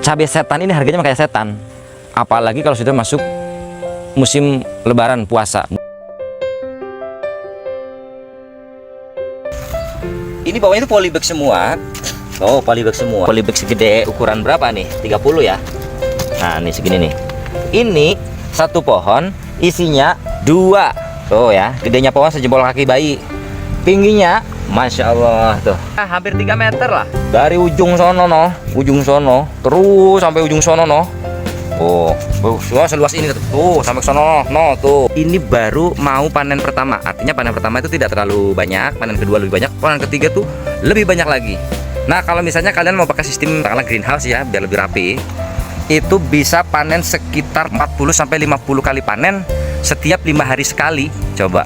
Cabai setan ini harganya kayak setan, apalagi kalau sudah masuk musim lebaran puasa. Ini bawahnya itu polybag semua. Oh, polybag semua. Polybag segede ukuran berapa nih? 30 ya. Nah, ini segini nih. Ini satu pohon isinya 2. Tuh ya, gedenya pohon sejempol kaki bayi. Tingginya Masya Allah tuh, hampir 3 meter lah. Dari ujung sono no, ujung sono terus sampai ujung sono no. Oh, seluas ini tuh sampai sono no tuh. Ini baru mau panen pertama. Artinya panen pertama itu tidak terlalu banyak, panen kedua lebih banyak, panen ketiga tuh lebih banyak lagi. Nah, kalau misalnya kalian mau pakai sistem katakanlah greenhouse ya, biar lebih rapi, itu bisa panen sekitar 40 sampai 50 kali panen setiap 5 hari sekali. Coba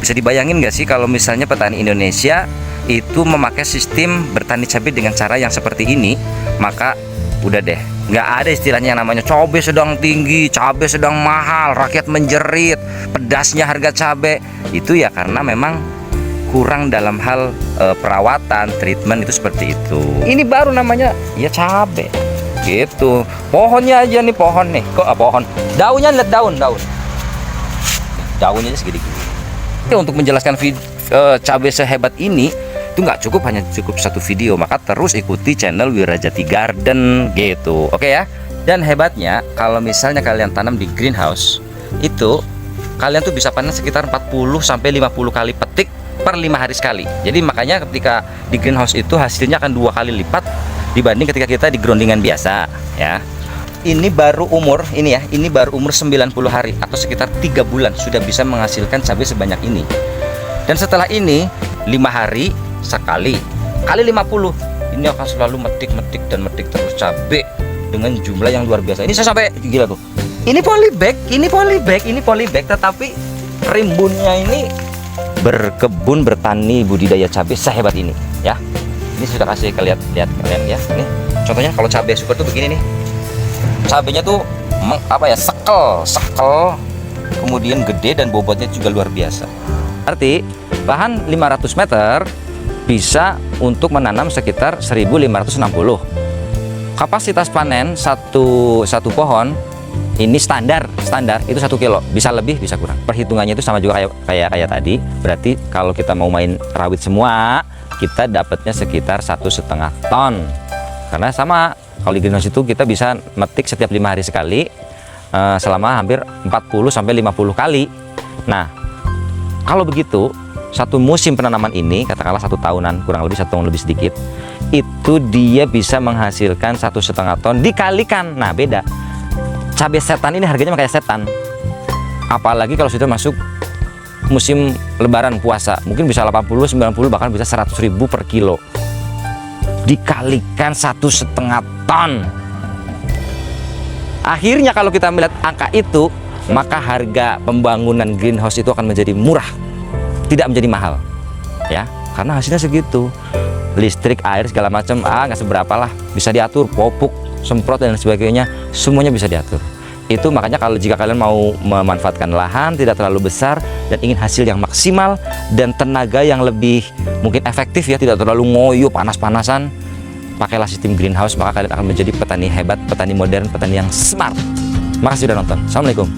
bisa dibayangin nggak sih kalau misalnya petani Indonesia itu memakai sistem bertani cabai dengan cara yang seperti ini, maka udah deh, nggak ada istilahnya yang namanya cabai sedang tinggi, cabai sedang mahal, rakyat menjerit, pedasnya harga cabai. Itu ya karena memang kurang dalam hal perawatan, treatment itu seperti itu. Ini baru namanya ya cabai gitu. Pohonnya aja nih, pohon nih, kok pohon, daunnya lihat daunnya segini-gini. Untuk menjelaskan cabai sehebat ini itu nggak cukup hanya cukup satu video, maka terus ikuti channel Wirajati Garden gitu, oke ya. Dan hebatnya kalau misalnya kalian tanam di greenhouse itu kalian tuh bisa panen sekitar 40 sampai 50 kali petik per 5 hari sekali. Jadi makanya ketika di greenhouse itu hasilnya akan 2 kali lipat dibanding ketika kita di groundingan biasa ya. Ini baru umur ini baru umur 90 hari atau sekitar 3 bulan sudah bisa menghasilkan cabai sebanyak ini. Dan setelah ini 5 hari sekali kali 50, ini akan selalu metik dan metik terus cabai dengan jumlah yang luar biasa. Ini saya sampai gila tuh. Ini polybag, tetapi rimbunnya ini berkebun bertani budidaya cabai sehebat ini ya. Ini sudah kasih lihat kalian ya. Ini contohnya kalau cabai super tuh begini nih. Cabenya tuh sekel, kemudian gede dan bobotnya juga luar biasa. Arti lahan 500 meter bisa untuk menanam sekitar 1560. Kapasitas panen satu pohon ini standar itu 1 kilo, bisa lebih bisa kurang. Perhitungannya itu sama juga kayak tadi. Berarti kalau kita mau main rawit semua, kita dapatnya sekitar 1,5 ton. Karena sama, kalau di greenhouse itu kita bisa metik setiap 5 hari sekali selama hampir 40 sampai 50 kali. Nah, kalau begitu satu musim penanaman ini katakanlah 1 tahunan, kurang lebih 1 tahun lebih sedikit, itu dia bisa menghasilkan 1,5 ton dikalikan. Nah, beda. Cabai setan ini harganya kayak setan. Apalagi kalau sudah masuk musim lebaran puasa, mungkin bisa 80, 90 bahkan bisa 100.000 per kilo. Dikalikan 1,5 ton. Akhirnya kalau kita melihat angka itu, maka harga pembangunan greenhouse itu akan menjadi murah, tidak menjadi mahal ya, karena hasilnya segitu. Listrik, air, segala macam nggak seberapa lah, bisa diatur, pupuk, semprot dan sebagainya, semuanya bisa diatur. Itu makanya kalau jika kalian mau memanfaatkan lahan tidak terlalu besar dan ingin hasil yang maksimal dan tenaga yang lebih mungkin efektif ya, tidak terlalu ngoyo panas-panasan, pakailah sistem greenhouse, maka kalian akan menjadi petani hebat, petani modern, petani yang smart. Makasih sudah nonton. Assalamualaikum.